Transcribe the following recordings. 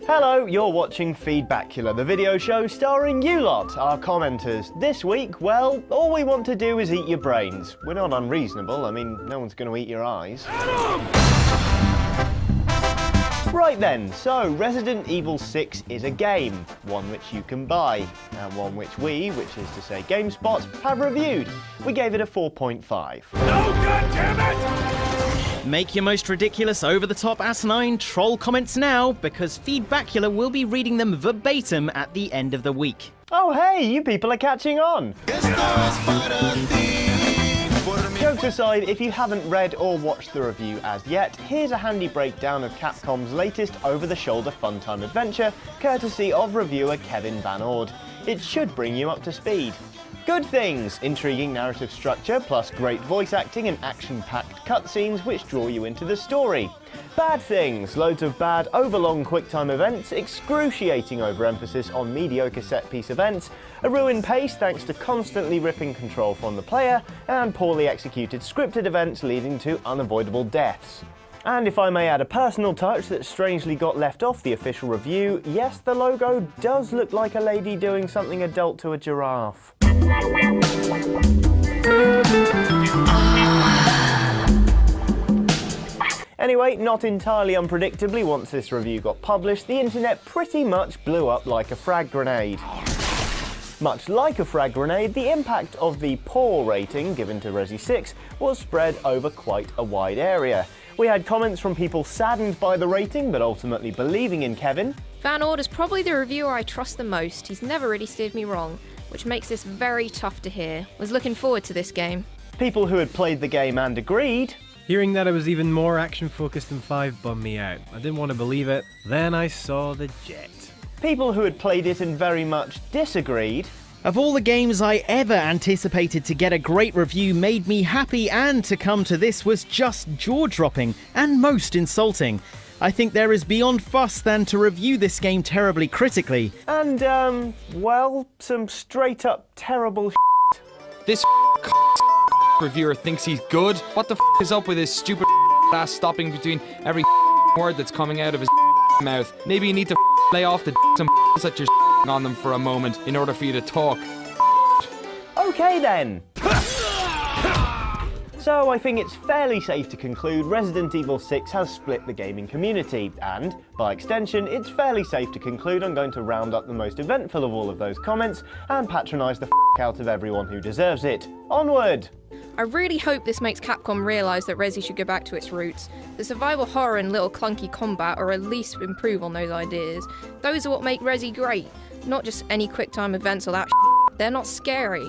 Hello, you're watching Feedbackula, the video show starring you lot, our commenters. This week, well, all we want to do is eat your brains. We're not unreasonable, I mean, no one's going to eat your eyes. Right then, so Resident Evil 6 is a game, one which you can buy, and one which we, which is to say GameSpot, have reviewed. We gave it a 4.5. No, goddammit! Make your most ridiculous, over-the-top, asinine troll comments now, because Feedbackula will be reading them verbatim at the end of the week. Oh hey, you people are catching on! Jokes aside, if you haven't read or watched the review as yet, here's a handy breakdown of Capcom's latest over-the-shoulder fun-time adventure, courtesy of reviewer Kevin Van Ord. It should bring you up to speed. Good things, intriguing narrative structure, plus great voice acting and action-packed cutscenes which draw you into the story. Bad things, loads of bad, overlong quick-time events, excruciating overemphasis on mediocre set-piece events, a ruined pace thanks to constantly ripping control from the player, and poorly executed scripted events leading to unavoidable deaths. And if I may add a personal touch that strangely got left off the official review, yes, the logo does look like a lady doing something adult to a giraffe. Anyway, not entirely unpredictably, once this review got published, the internet pretty much blew up like a frag grenade. Much like a frag grenade, the impact of the poor rating given to Resi 6 was spread over quite a wide area. We had comments from people saddened by the rating, but ultimately believing in Kevin. Van Ord is probably the reviewer I trust the most. He's never really steered me wrong, which makes this very tough to hear. Was looking forward to this game. People who had played the game and agreed. Hearing that it was even more action-focused than 5 bummed me out. I didn't want to believe it. Then I saw the jet. People who had played it and very much disagreed. Of all the games I ever anticipated to get a great review made me happy, and to come to this was just jaw-dropping and most insulting. I think there is beyond fuss than to review this game terribly critically. And, well, some straight-up terrible shit. This reviewer thinks he's good? What the is up with his stupid ass stopping between every word that's coming out of his mouth? Maybe you need to lay off the some that you're on them for a moment in order for you to talk. Okay then. So I think it's fairly safe to conclude Resident Evil 6 has split the gaming community, and, by extension, it's fairly safe to conclude I'm going to round up the most eventful of all of those comments and patronise the out of everyone who deserves it. Onward! I really hope this makes Capcom realise that Resi should go back to its roots. The survival horror and little clunky combat, or at least improve on those ideas. Those are what make Resi great, not just any quick-time events or that shit. They're not scary.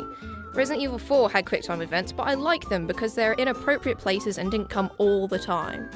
Resident Evil 4 had quick-time events, but I like them because they're in appropriate places and didn't come all the time.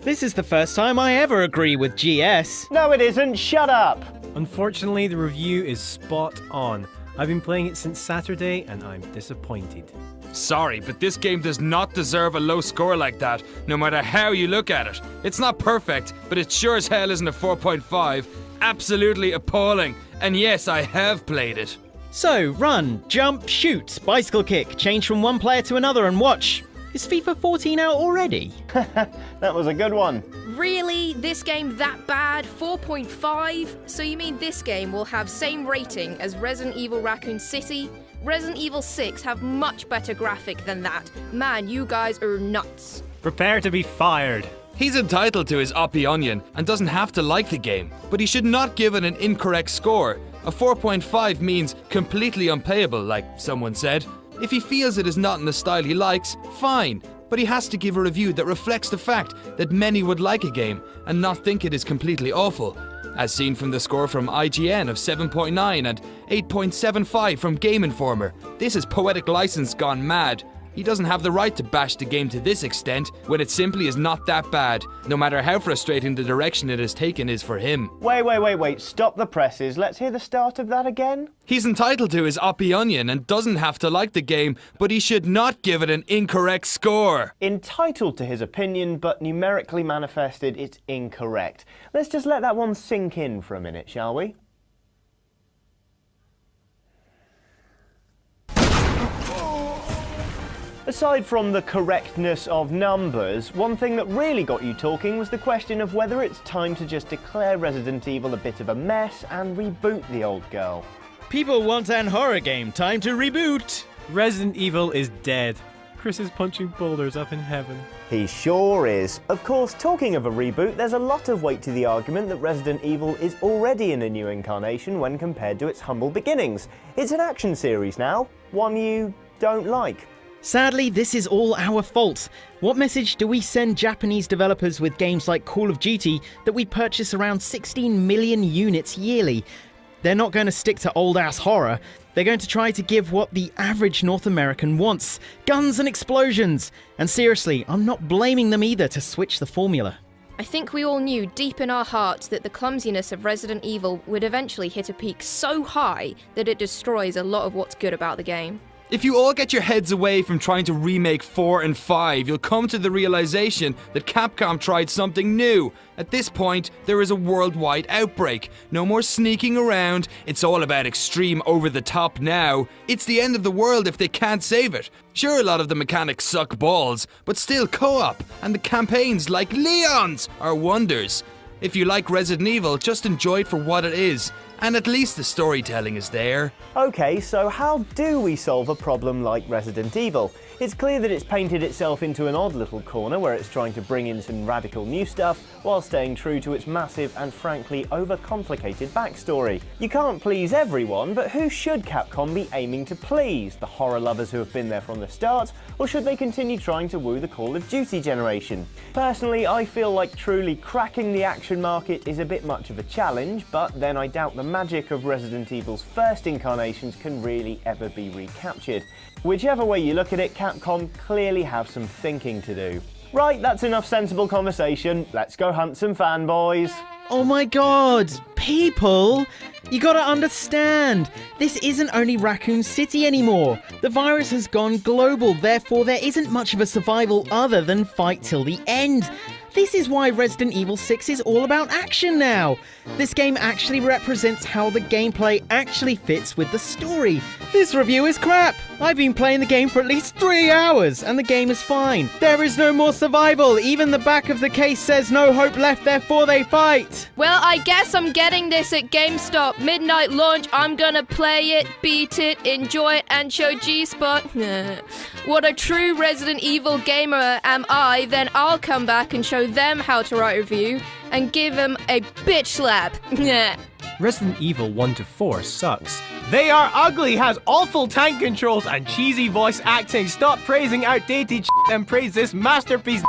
This is the first time I ever agree with GS. No it isn't, shut up! Unfortunately, the review is spot on. I've been playing it since Saturday and I'm disappointed. Sorry, but this game does not deserve a low score like that, no matter how you look at it. It's not perfect, but it sure as hell isn't a 4.5. Absolutely appalling. And yes, I have played it. So, run, jump, shoot, bicycle kick, change from one player to another and watch. Is FIFA 14 out already? That was a good one. Really? This game that bad? 4.5? So you mean this game will have same rating as Resident Evil Raccoon City? Resident Evil 6 have much better graphic than that. Man, you guys are nuts. Prepare to be fired. He's entitled to his uppy onion and doesn't have to like the game, but he should not give it an incorrect score. A 4.5 means completely unplayable, like someone said. If he feels it is not in the style he likes, fine, but he has to give a review that reflects the fact that many would like a game and not think it is completely awful, as seen from the score from IGN of 7.9 and 8.75 from Game Informer. This is poetic license gone mad. He doesn't have the right to bash the game to this extent when it simply is not that bad, no matter how frustrating the direction it has taken is for him. Wait, stop the presses. Let's hear the start of that again. He's entitled to his uppy onion and doesn't have to like the game, but he should not give it an incorrect score. Entitled to his opinion, but numerically manifested it's incorrect. Let's just let that one sink in for a minute, shall we? Aside from the correctness of numbers, one thing that really got you talking was the question of whether it's time to just declare Resident Evil a bit of a mess and reboot the old girl. People want an horror game, time to reboot! Resident Evil is dead. Chris is punching boulders up in heaven. He sure is. Of course, talking of a reboot, there's a lot of weight to the argument that Resident Evil is already in a new incarnation when compared to its humble beginnings. It's an action series now, one you don't like. Sadly, this is all our fault. What message do we send Japanese developers with games like Call of Duty that we purchase around 16 million units yearly? They're not going to stick to old-ass horror. They're going to try to give what the average North American wants. Guns and explosions! And seriously, I'm not blaming them either to switch the formula. I think we all knew deep in our hearts that the clumsiness of Resident Evil would eventually hit a peak so high that it destroys a lot of what's good about the game. If you all get your heads away from trying to remake 4 and 5, you'll come to the realization that Capcom tried something new. At this point, there is a worldwide outbreak. No more sneaking around, it's all about extreme over-the-top now. It's the end of the world if they can't save it. Sure, a lot of the mechanics suck balls, but still co-op, and the campaigns like Leon's are wonders. If you like Resident Evil, just enjoy it for what it is. And at least the storytelling is there. Okay, so how do we solve a problem like Resident Evil? It's clear that it's painted itself into an odd little corner where it's trying to bring in some radical new stuff while staying true to its massive and frankly overcomplicated backstory. You can't please everyone, but who should Capcom be aiming to please? The horror lovers who have been there from the start, or should they continue trying to woo the Call of Duty generation? Personally, I feel like truly cracking the action market is a bit much of a challenge, but then I doubt the magic of Resident Evil's first incarnations can really ever be recaptured. Whichever way you look at it, Capcom clearly have some thinking to do. Right, that's enough sensible conversation. Let's go hunt some fanboys. Oh my god, people! You gotta understand, this isn't only Raccoon City anymore. The virus has gone global, therefore there isn't much of a survival other than fight till the end. This is why Resident Evil 6 is all about action now. This game actually represents how the gameplay actually fits with the story. This review is crap. I've been playing the game for at least 3 hours and the game is fine. There is no more survival. Even the back of the case says no hope left, therefore they fight. Well, I guess I'm getting this at GameStop. Midnight launch, I'm gonna play it, beat it, enjoy it, and show G-Spot. What a true Resident Evil gamer am I, then I'll come back and show them how to write a review and give them a bitch slap. Resident Evil 1 to 4 sucks. They are ugly, has awful tank controls and cheesy voice acting. Stop praising outdated shit and praise this masterpiece.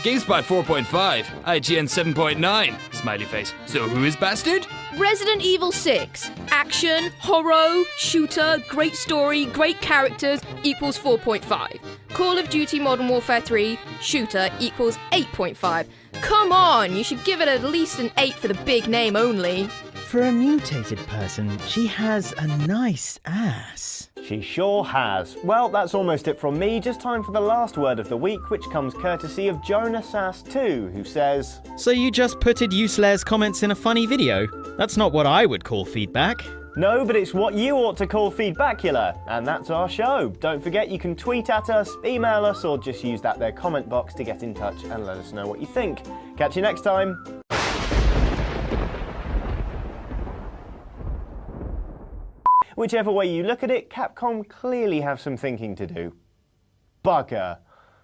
GameSpot 4.5, IGN 7.9, smiley face. So who is bastard? Resident Evil 6. Action, horror, shooter, great story, great characters equals 4.5. Call of Duty Modern Warfare 3, shooter equals 8.5. Come on, you should give it at least an 8 for the big name only. For a mutated person, she has a nice ass. She sure has. Well, that's almost it from me. Just time for the last word of the week, which comes courtesy of Jonas Sass 2, who says, So you just putted Useless comments in a funny video? That's not what I would call feedback. No, but it's what you ought to call Feedbackula, and that's our show. Don't forget you can tweet at us, email us, or just use that there comment box to get in touch and let us know what you think. Catch you next time. Whichever way you look at it, Capcom clearly have some thinking to do. Bugger.